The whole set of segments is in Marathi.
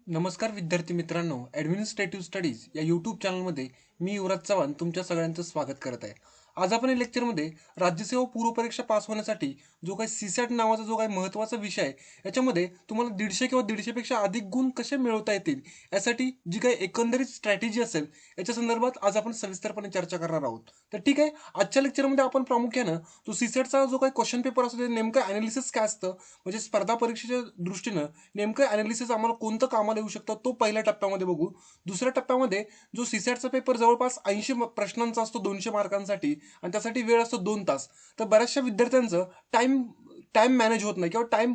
नमस्कार विद्यार्थी मित्रांनो, ॲडमिनिस्ट्रेटिव्ह स्टडीज या यूट्यूब चॅनलमध्ये मी युवराज चव्हाण तुमच्या सगळ्यांचं स्वागत करत आहे. आज आपण या लेक्चरमध्ये राज्यसेवा पूर्व परीक्षा पास होण्यासाठी जो काही सीसॅट नावाचा जो काही महत्त्वाचा विषय आहे, याच्यामध्ये तुम्हाला 150 किंवा 150पेक्षा अधिक गुण कसे मिळवता येतील, यासाठी जी काही एकंदरीत स्ट्रॅटेजी असेल, याच्या संदर्भात आज आपण सविस्तरपणे चर्चा करणार आहोत. तर ठीक आहे, आजच्या लेक्चरमध्ये आपण प्रामुख्यानं तो सीसॅटचा जो काही क्वेश्चन पेपर असतो, ते नेमकं ॲनालिसिस काय असतं, म्हणजे स्पर्धा परीक्षेच्या दृष्टीनं नेमकं ॲनालिसिस आम्हाला कोणतं कामाला येऊ शकतं, तो पहिल्या टप्प्यामध्ये बघू. दुसऱ्या टप्प्यामध्ये जो सीसॅटचा पेपर जवळपास 80 प्रश्नांचा असतो 200 मार्कांसाठी, आणि त्यासाठी वेळ असतो 2 तास. तर बऱ्याचशा विद्यार्थ्यांचं टाइम टाइम मॅनेज होत नाही किंवा टाइम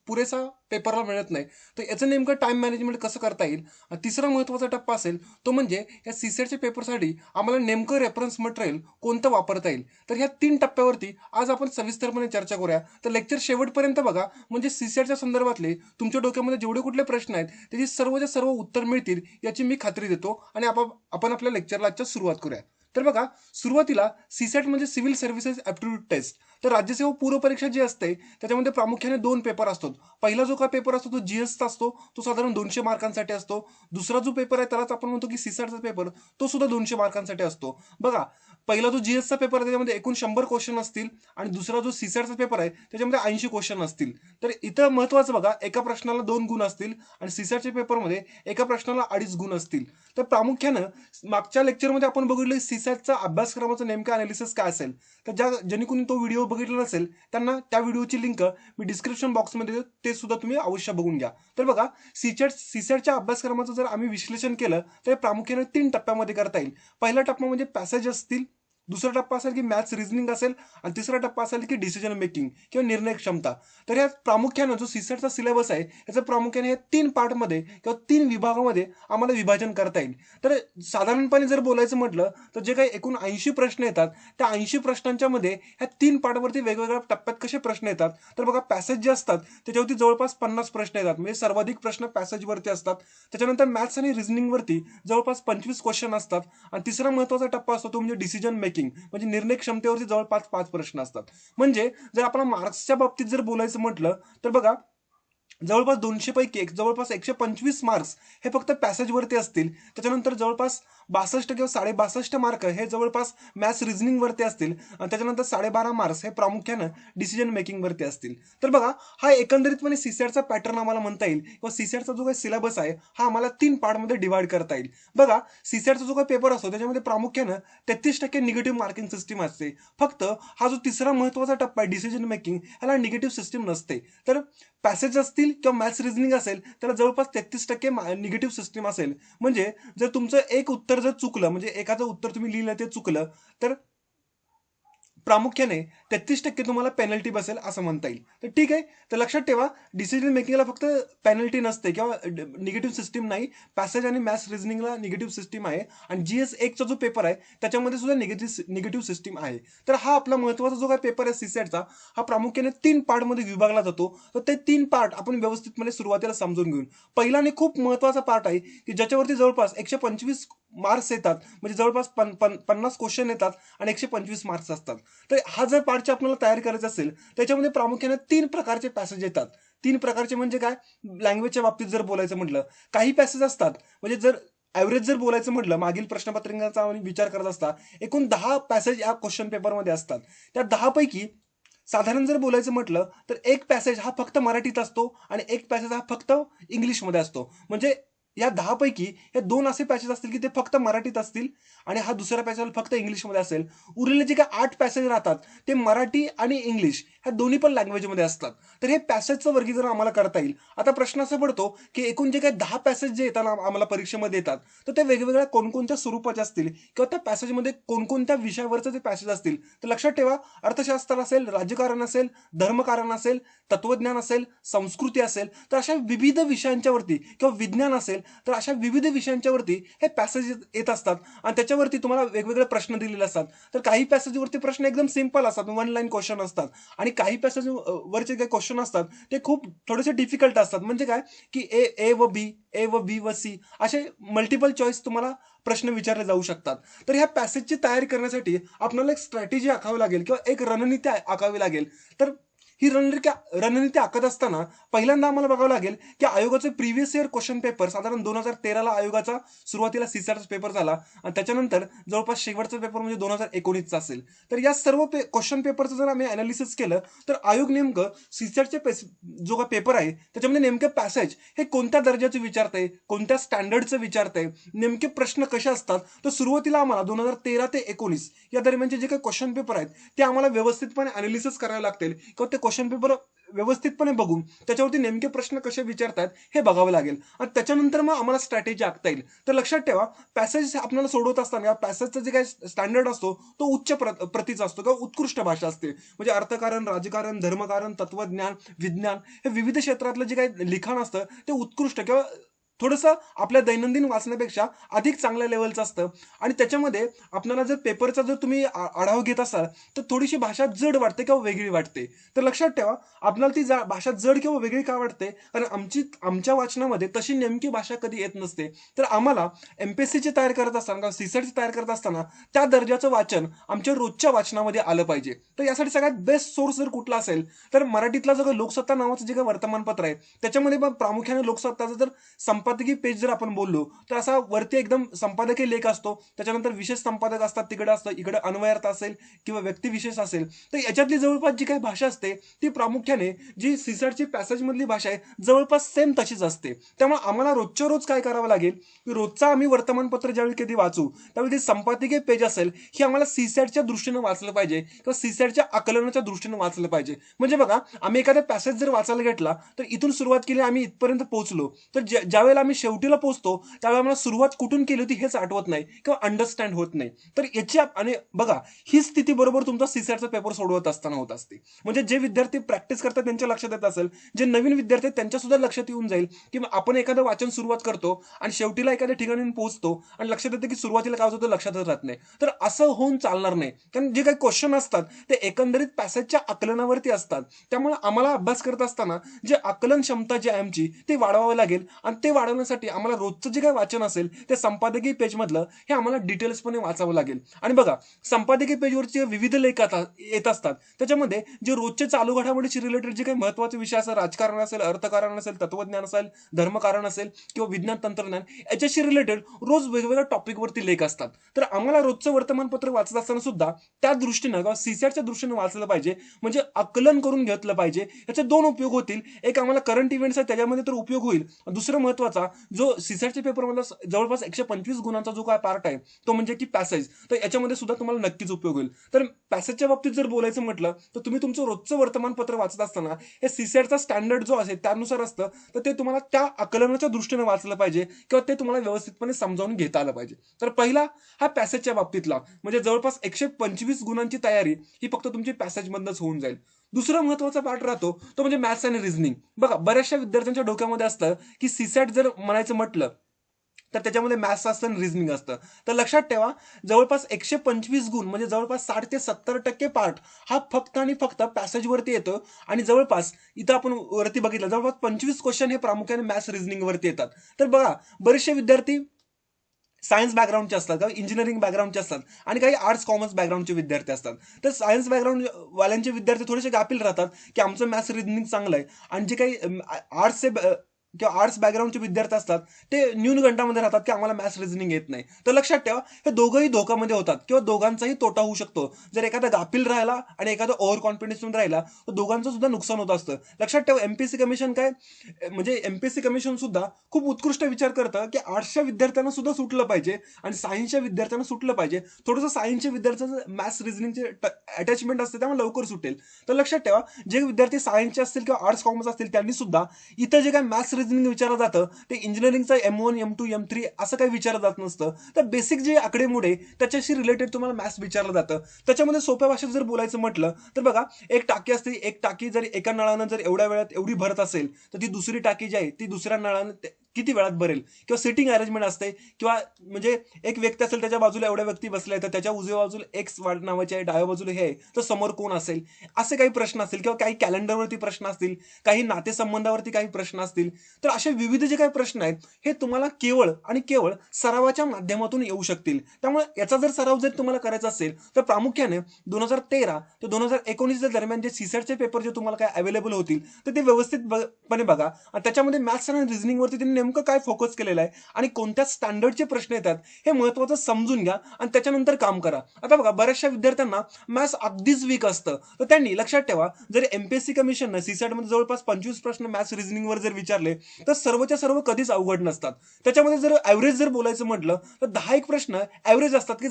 पुरेसा पेपरला मिळत नाही. तर याचं नेमकं टाइम मॅनेजमेंट कसं करता येईल. आणि तिसरा महत्त्वाचा टप्पा असेल तो म्हणजे या सीसॅटच्या पेपरसाठी आम्हाला नेमकं रेफरन्स मटेरियल कोणतं वापरता येईल. तर ह्या 3 टप्प्यावरती आज आपण सविस्तरपणे चर्चा करूया. तर लेक्चर शेवटपर्यंत बघा, म्हणजे सीसॅटच्या संदर्भातले तुमच्या डोक्यामध्ये जेवढे कुठले प्रश्न आहेत त्याची सर्वच्या सर्व उत्तर मिळतील याची मी खात्री देतो. आणि आपण आपल्या लेक्चरला आजच्या सुरुवात करूया. तर बघा, सुरुवातीला सीसॅट म्हणजे सिव्हिल सर्व्हिसेस ॲप्टिट्यूड टेस्ट. तर राज्यसेवा पूर्व परीक्षा जी असते त्याच्यामध्ये प्रामुख्याने 2 पेपर असतात. पहिला जो काय पेपर असतो तो जीएसचा असतो, तो साधारण 200 मार्कांसाठी असतो. दुसरा जो पेपर आहे त्यालाच आपण म्हणतो की सीसॅटचा पेपर, तो सुद्धा 200 मार्कांसाठी असतो. बघा, पहिला जो जीएसचा पेपर आहे त्याच्यामध्ये एकूण 100 क्वेश्चन असतील, आणि दुसरा जो सीसॅटचा पेपर आहे त्याच्यामध्ये 80 क्वेश्चन असतील. तर इथं महत्त्वाचं बघा, एका प्रश्नाला 2 गुण असतील आणि सीसॅटच्या पेपरमध्ये एका प्रश्नाला 2.5 गुण असतील. तर प्रामुख्यानं मागच्या लेक्चरमध्ये आपण बघितलं सीसॅटचा अभ्यासक्रमाचं नेमकं अनालिसिस काय असेल. तर ज्यांनी कोणी तो व्हिडिओ बघितला नसेल त्यांना त्या व्हिडिओची लिंक मी डिस्क्रिप्शन बॉक्समध्ये देतो, ते सुद्धा तुम्ही अवश्य बघून घ्या. तर बघा, सीसॅटच्या अभ्यासक्रमाचं जर आम्ही विश्लेषण केलं तर प्रामुख्याने 3 टप्प्यामध्ये करता येईल. पहिला टप्पा म्हणजे पॅसेज असतील, दुसरा टप्पा असेल की मॅथ्स रिझनिंग असेल, आणि तिसरा टप्पा असेल की डिसिजन मेकिंग किंवा निर्णय क्षमता. तर या प्रामुख्यानं जो सीसॅटचा सिलेबस आहे याचं प्रामुख्याने हे 3 पार्टमध्ये किंवा 3 विभागामध्ये आम्हाला विभाजन करता येईल. तर साधारणपणे जर बोलायचं म्हटलं तर जे काही एकूण 80 प्रश्न येतात, त्या 80 प्रश्नांच्या मध्ये ह्या 3 पार्टवरती वेगवेगळ्या टप्प्यात कसे प्रश्न येतात. तर बघा, पॅसेज जे असतात त्याच्यावरती जवळपास 50 प्रश्न येतात, म्हणजे सर्वाधिक प्रश्न पॅसेजवरती असतात. त्याच्यानंतर मॅथ्स आणि रिझनिंगवरती जवळपास 25 क्वेश्चन असतात. आणि तिसरा महत्त्वाचा टप्पा असतो तो म्हणजे डिसिजन मेकिंग, म्हणजे निर्णय क्षमतेवरती जवळपास 5 प्रश्न असतात. म्हणजे जर आपण मार्क्सच्या बाबतीत जर बोलायचं म्हटलं तर बघा, जवळपास 200 पैकी जवळपास 125 मार्क्स हे फक्त पॅसेजवरती असतील. त्याच्यानंतर जवळपास 62 किंवा 62.5 मार्क हे जवळपास मॅथ्स रिझनिंग वरती असतील, आणि त्याच्यानंतर 12.5 मार्क्स हे प्रामुख्यानं डिसिजन मेकिंग वरती असतील. तर बघा, हा एकंदरीतपणे सीसॅटचा पॅटर्न आम्हाला म्हणता येईल, किंवा सीसॅटचा जो काही सिलेबस आहे हा आम्हाला 3 पार्टमध्ये डिवाइड करता येईल. बघा, सीसॅटचा जो काही पेपर असतो त्याच्यामध्ये प्रामुख्यानं 33% निगेटिव्ह मार्किंग सिस्टीम असते. फक्त हा जो तिसरा महत्त्वाचा टप्पा आहे डिसिजन मेकिंग, ह्याला निगेटिव्ह सिस्टीम नसते. तर पॅसेज असतील किंवा मॅथ्स रिझनिंग असेल त्याला जवळपास 33% निगेटिव्ह सिस्टीम असेल. म्हणजे जर तुमचं एक उत्तर जर चुकलं, म्हणजे एखादं उत्तर तुम्ही लिहिलं ते चुकलं, तर प्रामुख्याने 33% तुम्हाला पेनल्टी बसेल असं म्हणता येईल. तर ठीक आहे, तर लक्षात ठेवा, डिसिजन मेकिंगला फक्त पेनल्टी नसते किंवा निगेटिव्ह सिस्टीम नाही. पॅसेज आणि मॅथ्स रिझनिंगला निगेटिव्ह सिस्टीम आहे, आणि जीएस 1चा जो पेपर आहे त्याच्यामध्ये सुद्धा निगेटिव्ह सिस्टीम आहे. तर हा आपला महत्त्वाचा जो काही पेपर आहे सीसॅटचा, हा प्रामुख्याने 3 पार्टमध्ये विभागला जातो. तर ते 3 पार्ट आपण व्यवस्थितपणे सुरुवातीला समजून घेऊन. पहिला आणि खूप महत्त्वाचा पार्ट आहे की ज्याच्यावरती जवळपास 125 मार्क्स येतात, म्हणजे जवळपास 50 क्वेश्चन येतात आणि 125 मार्क्स असतात. तर हा जर पार्टचे आपल्याला तयार करायचा असेल, त्याच्यामध्ये प्रामुख्याने 3 प्रकारचे पॅसेज येतात. 3 प्रकारचे म्हणजे काय, लँग्वेजच्या बाबतीत जर बोलायचं म्हटलं, काही पॅसेज असतात, म्हणजे जर ॲव्हरेज जर बोलायचं म्हटलं, मागील प्रश्नपत्रिकांचा विचार करत असता एकूण 10 पॅसेज या क्वेश्चन पेपरमध्ये असतात. त्या 10 पैकी साधारण जर बोलायचं म्हटलं तर एक पॅसेज हा फक्त मराठीत असतो आणि एक पॅसेज हा फक्त इंग्लिशमध्ये असतो. म्हणजे या 10 पैकी हे 2 असे पॅसेज असतील की ते फक्त मराठीत असतील, आणि हा दुसरा पॅसेज फक्त इंग्लिशमध्ये असेल. उरलेले जे काही 8 पॅसेज राहतात ते मराठी आणि इंग्लिश ह्या दोन्ही पण लँग्वेजमध्ये असतात. तर हे पॅसेजचं वर्गीकरण आम्हाला करता येईल. आता प्रश्न असा पडतो की एकूण जे काही 10 पॅसेज जे येतात आम्हाला परीक्षेमध्ये येतात, तर ते वेगवेगळ्या कोणकोणत्या स्वरूपाचे असतील किंवा त्या पॅसेजमध्ये कोणकोणत्या विषयावरचं ते पॅसेज असतील. तर लक्षात ठेवा, अर्थशास्त्र असेल, राजकारण असेल, धर्मकारण असेल, तत्वज्ञान असेल, संस्कृती असेल, तर अशा विविध विषयांच्यावरती, किंवा विज्ञान असेल, तर अशा विविध विषयांच्यावरती हे पॅसेज येत असतात. आणि त्याच्यावरती तुम्हाला वेगवेगळे प्रश्न दिलेले असतात. तर काही पॅसेजवरती प्रश्न एकदम सिंपल असतात, 1 लाईन क्वेश्चन असतात, आणि काही पॅसेज वरचे काही क्वेश्चन असतात ते खूप थोडेसे डिफिकल्ट असतात. म्हणजे काय की ए ए व बी, ए व बी व सी असे मल्टिपल चॉईस तुम्हाला प्रश्न विचारले जाऊ शकतात. तर ह्या पॅसेजची तयारी करण्यासाठी आपल्याला एक स्ट्रॅटेजी आखावी लागेल किंवा एक रणनीती आखावी लागेल. तर ही रणनीती आखत असताना पहिल्यांदा आम्हाला बघावं लागेल की आयोगाचे प्रिव्हियस इयर क्वेश्चन पेपर साधारण 2013ला आयोगाचा सुरुवातीला सीसॅटचा पेपर झाला आणि त्याच्यानंतर जवळपास शेवटचा पेपर म्हणजे 2019चा असेल. तर या सर्व क्वेश्चन पेपरचं जर आम्ही अनालिसिस केलं तर आयोग नेमकं सीसॅटचे जो का पेपर आहे त्याच्यामध्ये नेमकं पॅसेज हे कोणत्या दर्जाचं विचारतंय, कोणत्या स्टँडर्डचं विचारतंय, नेमके प्रश्न कसे असतात. तर सुरुवातीला आम्हाला 2013 ते 19 या दरम्यानचे जे काही क्वेश्चन पेपर आहेत ते आम्हाला व्यवस्थितपणे अनालिसिस करावे लागतील किंवा ते क्वेश्चन पेपर व्यवस्थितपणे बघून त्याच्यावरती नेमके प्रश्न कसे विचारतात हे बघावं लागेल आणि त्याच्यानंतर मग आम्हाला स्ट्रॅटेजी आखता येईल. तर लक्षात ठेवा, पॅसेज आपल्याला सोडवत असताना या पॅसेजचा जे काही स्टँडर्ड असतो तो उच्च प्रतीचा असतो किंवा उत्कृष्ट भाषा असते. म्हणजे अर्थकारण, राजकारण, धर्मकारण, तत्वज्ञान, विज्ञान हे विविध क्षेत्रातलं जे काही लिखाण असतं ते उत्कृष्ट किंवा थोडंसं आपल्या दैनंदिन वाचण्यापेक्षा अधिक चांगल्या लेवलचं असतं आणि त्याच्यामध्ये आपल्याला जर पेपरचा जर तुम्ही आढावा घेत असाल तर थोडीशी भाषा जड वाटते किंवा वेगळी वाटते. तर लक्षात ठेवा, आपल्याला ती भाषा जड किंवा वेगळी का वाटते, कारण आमच्या वाचनामध्ये तशी नेमकी भाषा कधी येत नसते. तर आम्हाला एमपीएससीची तयार करत असताना किंवा सीसॅटची तयार करत असताना त्या दर्जाचं वाचन आमच्या रोजच्या वाचनामध्ये आलं पाहिजे. तर यासाठी सगळ्यात बेस्ट सोर्स जर कुठला असेल तर मराठीतला जो लोकसत्ता नावाचं जे काही वर्तमानपत्र आहे त्याच्यामध्ये पण प्रामुख्याने लोकसत्ताचं जर संपादकीय पेज जर आपण बोललो तर असा वरती एकदम संपादकीय लेख असतो, त्याच्यानंतर विशेष संपादक असतात, तिकडे असतं, इकडे अन्वयार्थ असेल किंवा व्यक्तिविशेष असेल. तर याच्यातली जवळपास जी काही भाषा असते ती प्रामुख्याने जी सीसॅटची पॅसेज मधली भाषा आहे जवळपास सेम तशीच असते. त्यामुळे आम्हाला रोजच्या रोज काय करावं लागेल की रोजचा आम्ही वर्तमानपत्र ज्यावेळी कधी वाचू त्यावेळी जे संपादकीय पेज असेल हे आम्हाला सीसॅटच्या दृष्टीने वाचलं पाहिजे किंवा सीसॅटच्या आकलनाच्या दृष्टीने वाचलं पाहिजे. म्हणजे बघा, आम्ही एखादा पॅसेज जर वाचायला घेतला तर इथून सुरुवात केली, आम्ही इथपर्यंत पोहोचलो, तर ज्यावेळेला आम्ही शेवटीला पोहोचतो त्यावेळेला आम्हाला सुरुवात कुठून केली होती हेच आठवत नाही किंवा अंडरस्टँड होत नाही. तर याची आणि बघा, ही स्थिती बरोबर तुमचा सीसॅटचा पेपर सोडवत असताना होत असते. म्हणजे जे विद्यार्थी प्रॅक्टिस करतात त्यांच्या लक्षात येत असेल, जे नवीन विद्यार्थी आहेत त्यांच्या सुद्धा लक्षात येऊन जाईल की आपण एखादं वाचन सुरुवात करतो आणि शेवटीला एखाद्या ठिकाणी पोहोचतो आणि लक्षात येतं की सुरुवातीला काय होतं लक्षातच राहत नाही. तर असं होऊन चालणार नाही, कारण जे काही क्वेश्चन असतात ते एकंदरीत पॅसेजच्या आकलनावरती असतात. त्यामुळे आम्हाला अभ्यास करत असताना जे आकलन क्षमता जी आहे आमची ती वाढवावी लागेल आणि ते वाढवण्यासाठी आम्हाला रोजचं जे काही वाचन असेल ते संपादकीय पेज मधलं हे आम्हाला डिटेल्सपणे वाचावं लागेल. आणि बघा, संपादकीय पेजवरचे विविध लेख येत असतात, त्याच्यामध्ये जे रोजचे चालू घडामोडीशी रिलेटेड जे काही महत्त्वाचे विषय असेल, राजकारण असेल, अर्थकारण असेल, तत्वज्ञान असेल, धर्मकारण असेल किंवा विज्ञान तंत्रज्ञान याच्याशी रिलेटेड रोज वेगवेगळ्या टॉपिकवरती लेख असतात. तर आम्हाला रोजचं वर्तमानपत्र वाचत असताना सुद्धा त्या दृष्टीनं किंवा सीसॅटच्या दृष्टीने वाचलं पाहिजे, म्हणजे आकलन करून घेतलं पाहिजे. याचे दोन उपयोग होतील, एक आम्हाला करंट इव्हेंट्स आहे त्याच्यामध्ये तर उपयोग होईल, दुसरं महत्वाचा जो सीसॅटच्या पेपरमधला जवळपास 125 गुणांचा जो काय पार्ट आहे तो म्हणजे की पॅसेज, तर याच्यामध्ये सुद्धा तुम्हाला नक्कीच उपयोग होईल. तर पॅसेजच्या बाबतीत जर बोलायचं म्हटलं तर तुम्ही तुमचं रोजचं वर्तमानपत्र वाचत असताना हे सीसॅटचा स्टँडर्ड जो असेल त्यानुसार असतं, तर ते तुम्हाला त्या आकलनाच्या दृष्टीने वाचलं पाहिजे किंवा ते तुम्हाला व्यवस्थितपणे समजावून घेता आलं पाहिजे. तर पहिला हा पॅसेजच्या बाबतीतला म्हणजे जवळपास 125 गुणांची तयारी ही फक्त तुमची पॅसेज मधनच होऊन जाईल. दुसरा महत्वाचा पार्ट राहतो तो म्हणजे मॅथ्स आणि रिझनिंग. बघा, बऱ्याचशा विद्यार्थ्यांच्या डोक्यामध्ये असतं की सीसॅट जर म्हणायचं म्हटलं तर त्याच्यामध्ये मॅथ्स असतं आणि रिझनिंग असतं. तर लक्षात ठेवा, जवळपास 125 गुण म्हणजे जवळपास 60 ते 70% पार्ट हा फक्त आणि फक्त पॅसेजवरती येतो आणि जवळपास इथं आपण वरती बघितलं जवळपास 25 क्वेश्चन हे प्रामुख्याने मॅथ्स रिझनिंग वरती येतात. तर बघा, बरेचसे विद्यार्थी सायन्स बॅकग्राऊंडचे असतात, काही इंजिनिअरिंग बॅकग्राऊंडचे असतात आणि काही आर्ट्स कॉमर्स बॅकग्राऊंडचे विद्यार्थी असतात. तर सायन्स बॅकग्राऊंड वाल्यांचे विद्यार्थी थोडेसे गाफील राहतात की आमचं मॅथ्स रिझनिंग चांगलं आहे आणि जे काही आर्ट्सचे किंवा आर्ट्स बॅकग्राऊंडचे विद्यार्थी असतात ते न्यूनगंडामध्ये राहतात की आम्हाला मॅथ्स रिझनिंग येत नाही. तर लक्षात ठेवा, हे दोघंही धोक्यामध्ये होतात किंवा दोघांचाही तोटा होऊ शकतो. जर एखादा गाफील राहिला आणि एखादा ओव्हर कॉन्फिडन्स राहिला तर दोघांचं सुद्धा नुकसान होत असतं. लक्षात ठेवा, एमपीएससी कमिशन काय म्हणजे एमपीएससी कमिशन सुद्धा खूप उत्कृष्ट विचार करतं की आर्ट्सच्या विद्यार्थ्यांना सुद्धा सुटलं पाहिजे आणि सायन्सच्या विद्यार्थ्यांना सुटलं पाहिजे. थोडंसं सायन्सच्या विद्यार्थ्यांचं मॅथ्स रिझनिंगचे अटॅचमेंट असते त्यामुळे लवकर सुटेल. तर लक्षात ठेवा, जे विद्यार्थी सायन्सचे असतील किंवा आर्ट्स कॉमर्स असतील त्यांनी सुद्धा इथं जे काही मॅथ्स रिझनिंग विचारलं जातं ते इंजिनिअरिंगचं M1 M2 M3 असं काही विचारलं जात नसतं. तर बेसिक जे आकडेमोड त्याच्याशी रिलेटेड तुम्हाला मॅथ्स विचारलं जातं. त्याच्यामध्ये सोप्या भाषेत जर बोलायचं म्हटलं तर बघा, एक टाकी असते, एक टाकी जर एका नळानं जर एवढ्या वेळात एवढी भरत असेल तर ती दुसरी टाकी जी आहे ती दुसऱ्या नळानं किती वेळात भरेल, किंवा सिटिंग अरेंजमेंट असते, किंवा म्हणजे एक व्यक्ती असेल त्याच्या बाजूला एवढ्या व्यक्ती बसल्या तर त्याच्या उजव्या बाजूला एक्स नावाचे आहे, डाव्या बाजूला हे आहे, तर समोर कोण असेल, असे काही प्रश्न असतील, किंवा काही कॅलेंडरवरती प्रश्न असतील, काही नातेसंबंधावरती काही प्रश्न असतील. तर असे विविध जे काही प्रश्न आहेत हे तुम्हाला केवळ आणि केवळ सरावाच्या माध्यमातून येऊ शकतील. त्यामुळे याचा जर सराव जर तुम्हाला करायचा असेल तर प्रामुख्याने 2013 ते 2019 दरम्यान जे सीसॅटचे पेपर जे तुम्हाला काय अवेलेबल होतील तर ते व्यवस्थितपणे बघा, आणि त्याच्यामध्ये मॅथ्स आणि रिझनिंग वरती त्यांनी नेमकं काय फोकस केलेलं आहे आणि कोणत्या स्टँडर्डचे प्रश्न येतात हे महत्त्वाचं समजून घ्या आणि त्याच्यानंतर काम करा. आता बघा, बऱ्याचशा विद्यार्थ्यांना मॅथ्स अगदीच वीक असतं, तर त्यांनी लक्षात ठेवा, जर एमपीएससी कमिशननं सीसॅट मध्ये जवळपास 25 प्रश्न मॅथ्स रिझनिंग वर जर विचारले तर सर्वच्या सर्व कधीच अवघड नसतात. त्याच्यामध्ये जर ऍव्हरेज जर बोलायचं म्हटलं तर 10 एक प्रश्न ऍव्हरेज असतात की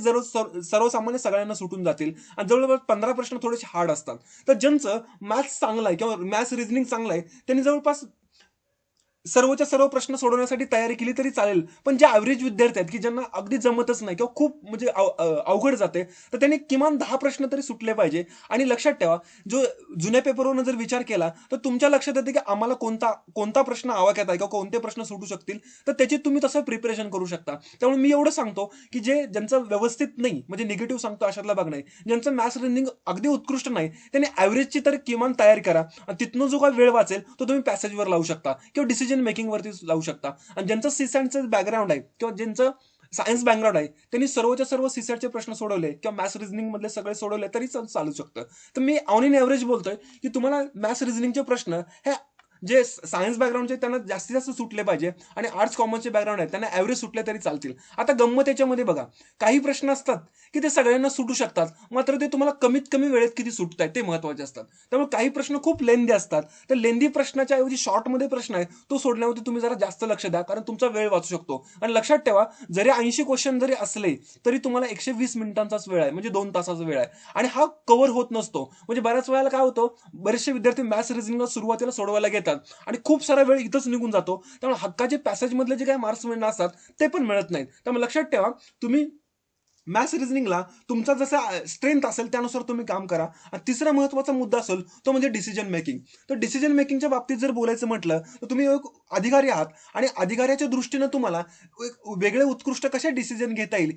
सर्वसामान्य सगळ्यांना सुटून जातील, आणि जवळपास 15 प्रश्न थोडेसे हार्ड असतात. तर ज्यांचं मॅथ्स चांगलं आहे किंवा मॅथ्स रिझनिंग चांगलं आहे त्यांनी जवळपास सर्वच्या सर्व प्रश्न सोडवण्यासाठी तयारी केली तरी चालेल. पण जे ॲव्हरेज विद्यार्थी आहेत की ज्यांना अगदी जमतच नाही किंवा खूप म्हणजे अवघड जाते, तर त्यांनी किमान 10 प्रश्न तरी सुटले पाहिजे. आणि लक्षात ठेवा, जो जुन्या पेपरवरून जर विचार केला तर तुमच्या लक्षात येते की आम्हाला कोणता कोणता प्रश्न आवाक्यात आहे किंवा कोणते प्रश्न सुटू शकतील, तर त्याची तुम्ही तसं प्रिपरेशन करू शकता. त्यामुळे मी एवढं सांगतो की ज्यांचं व्यवस्थित नाही, म्हणजे निगेटिव्ह सांगतो अशातला भाग नाही, ज्यांचं मॅथ्स रिझनिंग अगदी उत्कृष्ट नाही त्यांनी ॲव्हरेजची तर किमान तयारी करा, आणि तिथनं जो काही वेळ वाचेल तो तुम्ही पॅसेजवर लावू शकता किंवा डिसिजन मेकिंग वरती लावू शकता. आणि ज्यांचं सीसॅटचं बॅकग्राऊंड आहे किंवा ज्यांचं सायन्स बॅकग्राऊंड आहे त्यांनी सर्वच्या सर्व सीसॅटचे प्रश्न सोडवले किंवा मॅथ्स रिझनिंग मधले सगळे सोडवले तरी चालू शकतं. तर मी ऑन इन एव्हरेज बोलतोय की तुम्हाला मॅथ्स रिझनिंगचे प्रश्न हे जे सायन्स बॅकग्राऊंडचे त्यांना जास्तीत जास्त सुटले पाहिजे, आणि आर्ट्स कॉमर्सचे बॅकग्राऊंड आहेत त्यांना ॲव्हरेज सुटले तरी चालतील. आता गंमत याच्यामध्ये बघा, काही प्रश्न असतात की ते सगळ्यांना सुटू शकतात, मात्र ते तुम्हाला कमीत कमी वेळेत किती सुटत आहेत ते महत्वाचे असतात. त्यामुळे काही प्रश्न खूप लेंदी असतात, तर लेंदी प्रश्नाच्या ऐवजी शॉर्टमध्ये प्रश्न आहे तो सोडण्यावरती तुम्ही जरा जास्त लक्ष द्या, कारण तुमचा वेळ वाचू शकतो. आणि लक्षात ठेवा, जरी 80 क्वेश्चन जरी असले तरी तुम्हाला 120 मिनिटांचाच वेळ आहे, म्हणजे 2 तासाचा वेळ आहे, आणि हा कव्हर होत नसतो. म्हणजे बऱ्याच वेळेला काय होतं, बरेचसे विद्यार्थी मॅथ्स रिझनिंगला सुरुवातीला सोडवायला घेतात आणि खूप सारा वेळ इथंच निघून जातो, त्यामुळे हक्काचे पॅसेज मधले जे काही मार्क्स मिळणार असतात ते पण मिळत नाहीत. त्यामुळे लक्षात ठेवा, तुम्ही मॅथ्स रिझनिंगला तुमचा जसा स्ट्रेंथ असेल त्यानुसार तुम्ही काम करा. आणि तिसरा महत्वाचा मुद्दा असेल तो म्हणजे डिसिजन मेकिंग. तर डिसिजन मेकिंगच्या बाबतीत जर बोलायचं म्हटलं तर तुम्ही एक अधिकारी आहात, आणि अधिकाऱ्याच्या दृष्टीनं तुम्हाला एक वेगळे उत्कृष्ट कसे डिसिजन घेता येईल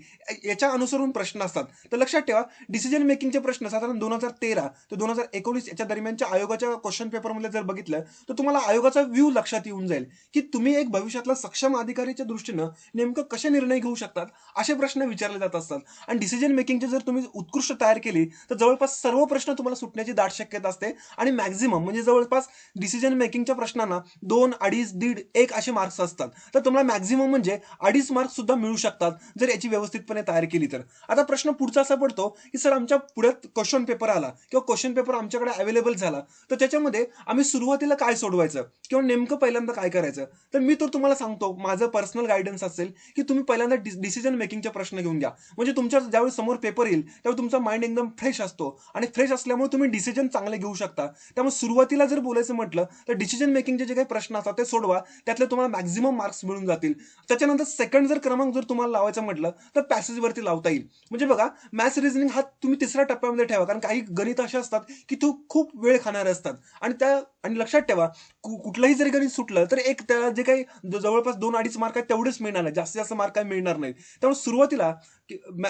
याच्या अनुसरून प्रश्न असतात. तर लक्षात ठेवा, डिसिजन मेकिंगचे प्रश्न साधारण 2013 ते 2019 याच्या दरम्यानच्या आयोगाच्या क्वेश्चन पेपरमध्ये जर बघितलं तर तुम्हाला आयोगाचा व्ह्यू लक्षात येऊन जाईल की तुम्ही एक भविष्यातला सक्षम अधिकारीच्या दृष्टीनं नेमकं कसे निर्णय घेऊ शकतात, असे प्रश्न विचारले जात असतात. आणि डिसिजन मेकिंगची जर तुम्ही उत्कृष्ट तयार केली तर जवळपास सर्व प्रश्न तुम्हाला सुटण्याची दाट शक्यता असते. आणि मॅक्झिमम म्हणजे जवळपास डिसिजन मेकिंगच्या प्रश्नांना 2, 2.5, 1.5, 1 असे मार्क्स असतात. तर तुम्हाला मॅक्झिमम म्हणजे 2.5 मार्क्स सुद्धा मिळू शकतात जर याची व्यवस्थितपणे तयारी केली तर. आता प्रश्न पुढचा असा पडतो की सर, आमच्या पुढ्यात क्वेश्चन पेपर आला किंवा क्वेश्चन पेपर आमच्याकडे अवेलेबल झाला, तर त्याच्यामध्ये आम्ही सुरुवातीला काय सोडवायचं किंवा नेमकं पहिल्यांदा काय करायचं. तर मी तर तुम्हाला सांगतो, माझं पर्सनल गायडन्स असेल की तुम्ही पहिल्यांदा डिसिजन मेकिंगचे प्रश्न घेऊन घ्या. म्हणजे तुमच्या ज्यावेळी समोर पेपर येईल त्यावेळी तुमचा माइंड एकदम फ्रेश असतो, आणि फ्रेश असल्यामुळे तुम्ही डिसिजन चांगले घेऊ शकता. त्यामुळे सुरुवातीला जर बोलायचं म्हटलं तर डिसिजन मेकिंगचे जे काही प्रश्न असतात ते सोडवा, त्यातले तुम्हाला मॅक्झिमम मार्क्स मिळून जातील. त्याच्यानंतर सेकंड जर क्रमांक जर तुम्हाला लावायचं म्हटलं तर पॅसेजवरती लावता येईल. म्हणजे बघा, मॅथ्स रिझनिंग हा तुम्ही तिसऱ्या टप्प्यामध्ये ठेवा, कारण काही गणित असे असतात की तो खूप वेळ खाणारे असतात, आणि लक्षात ठेवा, कुठलंही जरी गणित सुटलं तर एक त्याला जे काही जवळपास 2-2.5 मार्क आहेत तेवढेच मिळणार आहे, जास्तीत जास्त मार्क काही मिळणार नाही. त्यामुळे सुरुवातीला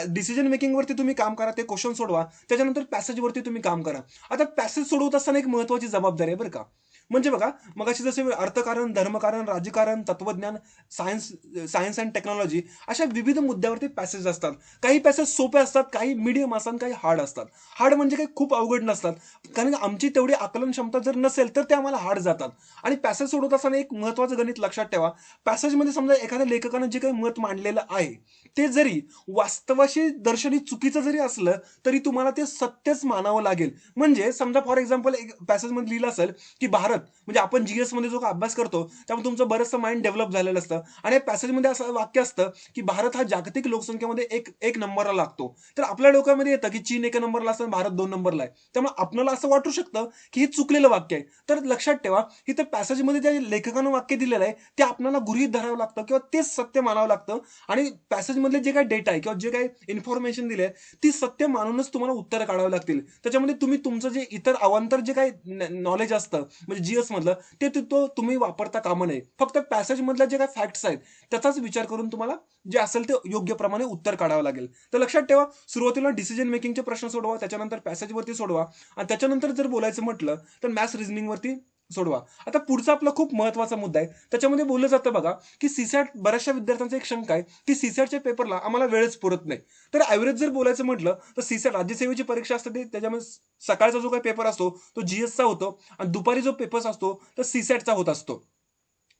डिसिजन मेकिंग वरती तुम्ही काम करा, ते क्वेश्चन सोडवा, त्याच्यानंतर पॅसेज वरती तुम्ही काम करा. आता पॅसेज सोडवत असताना एक महत्वाची जबाबदारी आहे बरं का. म्हणजे बघा, मगाशी जसे अर्थकारण, धर्मकारण, राजकारण, तत्वज्ञान, सायन्स सायन्स अँड टेक्नॉलॉजी अशा विविध मुद्द्यावरती पॅसेज असतात. काही पॅसेज सोपे असतात, काही मीडियम असतात, काही हार्ड असतात. हार्ड म्हणजे काही खूप अवघड नसतात, कारण आमची तेवढी आकलन क्षमता जर नसेल तर ते आम्हाला हार्ड जातात. आणि पॅसेज सोडवत असताना एक महत्वाचं गणित लक्षात ठेवा, पॅसेजमध्ये समजा एखाद्या लेखकानं जे काही मत मांडलेलं आहे ते जरी वास्तवाशी दर्शनी चुकीचं जरी असलं तरी तुम्हाला ते सत्यच मानावं लागेल. म्हणजे समजा फॉर एक्झाम्पल एक पॅसेजमध्ये लिहिलं असेल की भारत, म्हणजे आपण जीएस मध्ये जो अभ्यास करतो त्यामुळे तुमचं बरंचसं माइंड डेव्हलप झालेलं असतं, आणि पॅसेजमध्ये असं वाक्य असतं की भारत हा जागतिक लोकसंख्येमध्ये एक नंबरला लागतो. तर आपल्या डोक्यामध्ये येतं की चीन 1 नंबरला असतं, भारत 2 नंबरला आहे. त्यामुळे आपल्याला असं वाटू शकतं की हे चुकलेलं वाक्य आहे. तर लक्षात ठेवा, इथं पॅसेजमध्ये ज्या लेखकानं वाक्य दिलेलं आहे ते आपल्याला गृहीत धरावं लागतं किंवा तेच सत्य मानावं लागतं. आणि पॅसेजमधले जे काही डेटा आहे किंवा जे काही इन्फॉर्मेशन दिली आहे ती सत्य मानूनच तुम्हाला उत्तर काढावी लागतील. त्याच्यामध्ये तुम्ही तुमचं जे इतर अवांतर जे काही नॉलेज असतं, म्हणजे जीएस मधलं तो तुम्ही वापरता कामा नये. फक्त पॅसेज मधल्या जे काही फॅक्ट्स आहेत त्याचाच विचार करून तुम्हाला जे असेल ते योग्य प्रमाणे उत्तर काढावं लागेल. तर लक्षात ठेवा, सुरुवातीला डिसिजन मेकिंगचे प्रश्न सोडवा, त्याच्यानंतर पॅसेजवरती सोडवा आणि त्याच्यानंतर जर बोलायचं म्हटलं तर मॅथ्स रिझनिंग वरती सोडवा. आता पुढचा आपला खूप महत्वाचा मुद्दा आहे, त्याच्यामध्ये बोललं जातं बघा की सीसॅट, बऱ्याचशा विद्यार्थ्यांचा एक शंका आहे की सीसॅटच्या पेपरला आम्हाला वेळच पुरत नाही. तर ऍव्हरेज जर बोलायचं म्हटलं तर सीसॅट राज्यसेवेची परीक्षा असते त्याच्यामध्ये सकाळचा जो काही पेपर असतो तो जीएसचा होतो आणि दुपारी जो पेपर असतो तो सीसॅटचा होत असतो.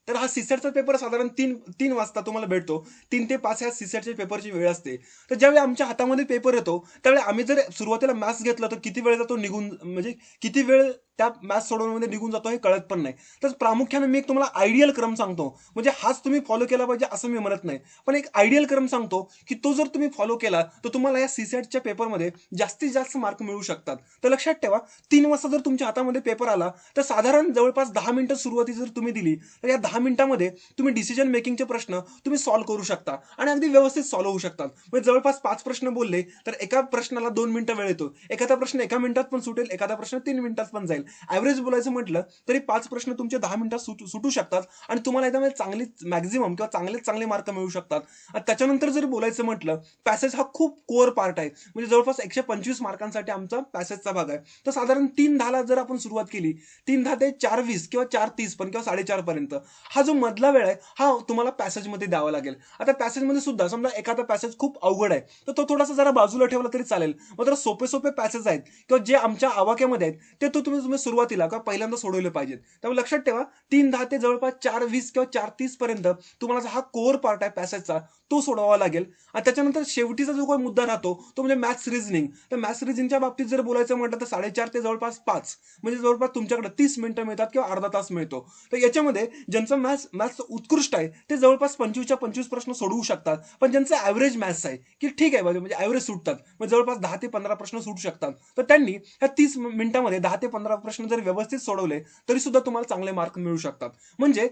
तर हा सीसॅटचा पेपर साधारण तीन तीन वाजता तुम्हाला भेटतो. 3 ते 5 ह्या सीसॅटच्या पेपरची वेळ असते. तर ज्यावेळी आमच्या हातामध्ये पेपर येतो त्यावेळी आम्ही जर सुरुवातीला मॅथ्स घेतलं तर किती वेळ जातो निघून, म्हणजे किती वेळ त्या मॅथ्स सोडवण्यामध्ये निघून जातो हे कळत पण नाही. तर प्रामुख्याने मी एक तुम्हाला आयडियल क्रम सांगतो, म्हणजे हाच तुम्ही फॉलो केला पाहिजे असं मी म्हणत नाही, पण एक आयडियल क्रम सांगतो की तो जर तुम्ही फॉलो केला तर तुम्हाला या सीसॅटच्या पेपरमध्ये जास्तीत जास्त मार्क मिळू शकतात. तर लक्षात ठेवा, 3 वाजता जर तुमच्या हातामध्ये पेपर आला तर साधारण जवळपास 10 मिनिटं सुरुवाती जर तुम्ही दिली तर या 10 मिनिटांमध्ये तुम्ही डिसिजन मेकिंगचे प्रश्न तुम्ही सॉल्व्ह करू शकता आणि अगदी व्यवस्थित सॉल्व्ह होऊ शकतात. म्हणजे जवळपास 5 प्रश्न बोलले तर एका प्रश्नाला 2 मिनिटं वेळ येतो. एखादा प्रश्न 1 मिनिटात पण सुटेल, एखादा प्रश्न 3 मिनिटात पण जाईल. ऍव्हरेज बोलायचं म्हटलं तरी 5 प्रश्न तुमचे 10 मिनिटात सुटू शकतात आणि तुम्हाला एकदम चांगली मॅक्झिमम किंवा चांगले मार्क मिळू शकतात. आणि त्याच्यानंतर जर बोलायचं म्हटलं, पॅसेज हा खूप कोअर पार्ट आहे, म्हणजे जवळपास 125 मार्कांसाठी आमचा पॅसेजचा भाग आहे. तर साधारण 3:10 जर आपण सुरुवात केली, 3:10 ते 4:20 किंवा 4:30 पण किंवा 4:30 पर्यंत हा जो मधला वेळ आहे हा तुम्हाला पॅसेजमध्ये द्यावा लागेल. आता पॅसेजमध्ये सुद्धा समजा एखादा पॅसेज खूप अवघड आहे तर तो थोडासा जरा बाजूला ठेवला तरी चालेल. मात्र सोपे सोपे पॅसेज आहेत किंवा जे आमच्या आवाक्यामध्ये आहेत ते तुम्ही सुरुवातीला किंवा पहिल्यांदा सोडवले पाहिजेत. त्यामुळे लक्षात ठेवा, 3:10 ते जवळपास 4:20 किंवा 4:30 पर्यंत तुम्हाला हा कोअर पार्ट आहे पॅसेजचा तो सोडवावा लागेल. आणि त्याच्यानंतर शेवटीचा जो काही मुद्दा राहतो तो म्हणजे मॅथ्स रिझनिंग. तर मॅथ्स रिझनिंगच्या बाबतीत जर बोलायचं म्हटलं तर 4:30 ते जवळपास 5, म्हणजे जवळपास तुमच्याकडे 30 मिनिटं मिळतात किंवा अर्धा तास मिळतो. तर याच्यामध्ये ज्यांचं मॅथ्स उत्कृष्ट आहे ते जवळपास 25च्या 25 प्रश्न सोडवू शकतात. पण ज्यांचं ऍव्हरेज मॅथ्स आहे की ठीक आहे म्हणजे ऍव्हरेज सुटतात, म्हणजे जवळपास 10 ते 15 प्रश्न सुटू शकतात, तर त्यांनी ह्या 30 मिनिटांमध्ये 10 ते 15 प्रश्न जर व्यवस्थित सोडवले तरी सुद्धा तुम्हाला चांगले मार्क मिळू शकतात. म्हणजे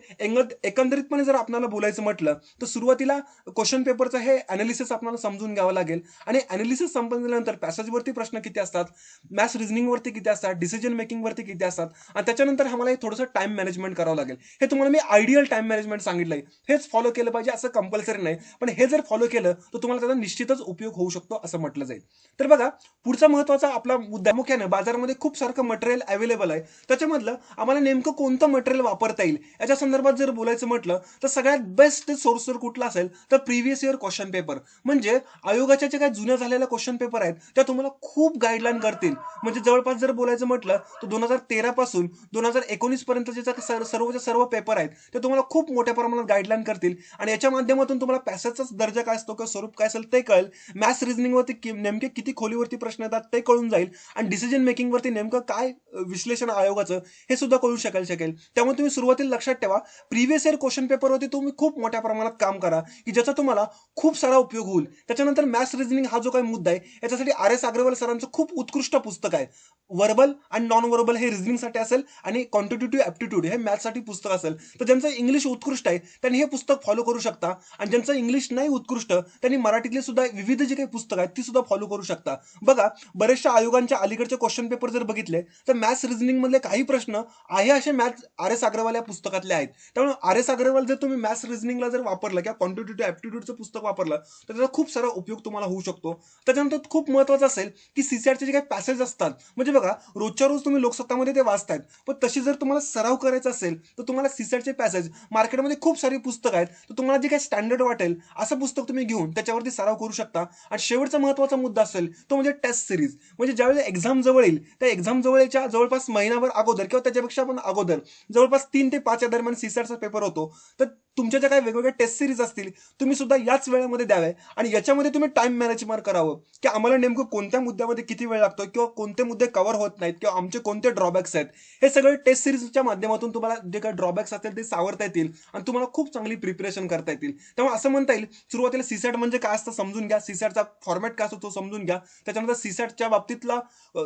एकंदरीतपणे जर आपल्याला बोलायचं म्हटलं तर सुरुवातीला क्वेश्चन पेपरचं हे अनालिसिस आपल्याला समजून घ्यावं लागेल आणि अनालिसिस संपल्यानंतर पॅसेजवरती प्रश्न किती असतात, मॅथ्स रिझनिंग वरती किती असतात, डिसिजन मेकिंग वरती किती असतात आणि त्याच्यानंतर आम्हाला थोडंसं टाइम मॅनेजमेंट करावं लागेल. हे तुम्हाला मी आयडियल टाइम मॅनेजमेंट सांगितलंय, हेच फॉलो केलं पाहिजे असं कंपल्सरी नाही, पण हे जर फॉलो केलं तर तुम्हाला त्याचा निश्चितच उपयोग होऊ शकतो असं म्हटलं जाईल. तर बघा, पुढचा महत्वाचा आपला मुद्दा, मुख्याने बाजारामध्ये खूप सारखं मटेरियल अवेलेबल आहे, त्याच्यामधलं आम्हाला नेमकं कोणतं मटेरियल वापरता येईल याच्या संदर्भात जर बोलायचं म्हटलं तर सगळ्यात बेस्ट सोर्स जर कुठला असेल तर प्रिव्हियस इयर क्वेश्चन पेपर. म्हणजे आयोगाच्या ज्या काही जुन्या झालेल्या क्वेश्चन पेपर आहेत त्या तुम्हाला खूप गाईडलाईन करतील. म्हणजे जवळपास जर बोलायचं म्हटलं तर 2013 पासून 2019 पर्यंतचे सर्वच्या सर्व पेपर आहेत ते तुम्हाला खूप मोठ्या प्रमाणात गाईडलाईन करतील आणि याच्या माध्यमातून तुम्हाला पॅसेजचा दर्जा काय असतो किंवा स्वरूप काय असेल ते कळेल. मॅथ्स रिझनिंग वरती नेमके किती खोलीवरती प्रश्न येतात ते कळून जाईल आणि डिसिजन मेकिंग वरती नेमकं काय विश्लेषण आयोगाचं हे सुद्धा कळू शकेल. त्यामुळे तुम्ही सुरुवातीला लक्षात ठेवा, प्रिव्हियस इयर क्वेश्चन पेपरवरती तुम्ही खूप मोठ्या प्रमाणात काम करा की ज्याचा तुम्हाला खूप सारा उपयोग होईल. त्याच्यानंतर मॅथ्स रिझनिंग हा जो काही मुद्दा आहे याच्यासाठी RS अग्रवाल सरांचं खूप उत्कृष्ट पुस्तक आहे. वर्बल आणि नॉन वर्बल हे रिझनिंगसाठी असेल आणि क्वांटिटेटिव्ह ऍप्टिट्यूड हे मॅथ्ससाठी पुस्तक असेल. तर ज्यांचं इंग्लिश उत्कृष्ट आहे त्यांनी हे पुस्तक फॉलो करू शकता आणि ज्यांचं इंग्लिश नाही उत्कृष्ट त्यांनी मराठीतले सुद्धा विविध जी काही पुस्तकं आहेत ती सुद्धा फॉलो करू शकता. बघा, बरेचशा आयोगांच्या अलीकडचे क्वेश्चन पेपर जर बघितले तर मॅथ्स रिझनिंग मधले काही प्रश्न आहे असे RS अग्रवाल या पुस्तकातले आहेत. त्यामुळे RS अग्रवाल जर तुम्ही मॅथ्स रिझनिंगला जर वापरलं किंवा क्वांटिटेटिव्ह ऍप्टिट्यूडचं पुस्तक वापरलं तर त्याचा खूप सारा उपयोग तुम्हाला होऊ शकतो. त्याच्यानंतर खूप महत्वाचं असेल की सीसॅटचे जे काही पॅसेज असतात, म्हणजे बघा रोजच्या रोज तुम्ही लोकसत्तामध्ये ते वाचतायत, पण तशी जर तुम्हाला सराव करायचा असेल तर तुम्हाला सीसॅटचे पॅसेज मार्केटमध्ये खूप सारी पुस्तकं आहेत, तर तुम्हाला जे काही स्टँडर्ड वाटेल असं पुस्तक तुम्ही घेऊन त्याच्यावरती सराव करू शकता. आणि शेवटचा महत्वाचा मुद्दा असेल तो म्हणजे टेस्ट सिरीज. म्हणजे ज्यावेळेस एक्झाम जवळ येईल त्या एक्झाम जवळच्या जवळपास महिनाभर अगोदर किंवा त्याच्यापेक्षा पण अगोदर जवळपास 3 ते 5 या दरम्यान सीसॅटचा पेपर होतो. तर तुमच्या ज्या काही वेगवेगळ्या टेस्ट सिरीज असतील तुम्ही सुद्धा याच वेळेमध्ये द्यावे आणि याच्यामध्ये तुम्ही टाइम मॅनेजमेंट करावं की आम्हाला नेमकं कोणत्या मुद्द्यामध्ये किती वेळ लागतो किंवा कोणते मुद्दे कव्हर होत नाहीत किंवा आमचे कोणते ड्रॉबॅक्स आहेत. हे सगळे टेस्ट सिरीजच्या माध्यमातून तुम्हाला जे काही ड्रॉबॅक्स असतील ते सावरता येतील आणि तुम्हाला खूप चांगली प्रिपरेशन करता येतील. त्यामुळे असं म्हणता येईल, सुरुवातीला सीसॅट म्हणजे काय असतं समजून घ्या, सीसॅटचा फॉर्मॅट काय असतो तो समजून घ्या, त्याच्यानंतर सीसॅटच्या बाबतीतला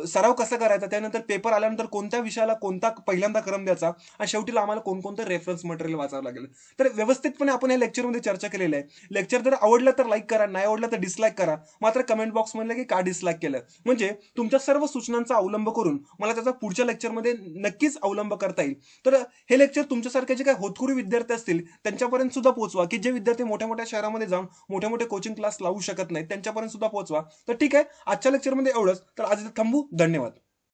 सराव कसा करायचा, त्यानंतर पेपर आल्यानंतर कोणत्या विषयाला कोणता पहिल्यांदा क्रम द्यायचा आणि शेवटीला आम्हाला कोणकोणतं रेफरन्स मटेरियल वाचावं लागेल. तर व्यवस्थितपणे आपण या लेक्चरमध्ये चर्चा केलेली आहे. लेक्चर जर आवडलं तर लाईक करा, नाही आवडलं तर डिसलाईक करा. मात्र कमेंट बॉक्समध्ये की का डिसलाईक केलं, म्हणजे तुमच्या सर्व सूचनांचा अवलंब करून मला त्याचा पुढच्या लेक्चरमध्ये नक्कीच अवलंब करता येईल. तर हे लेक्चर तुमच्यासारखे जे काही होतकरू विद्यार्थी असतील त्यांच्यापर्यंत सुद्धा पोहोचवा, की जे विद्यार्थी मोठ्या मोठ्या शहरामध्ये जाऊन मोठे मोठे कोचिंग क्लास लावू शकत नाहीत त्यांच्यापर्यंत सुद्धा पोहोचवा. तर ठीक आहे, आजच्या लेक्चरमध्ये एवढंच. तर आज इथे थांबू. धन्यवाद.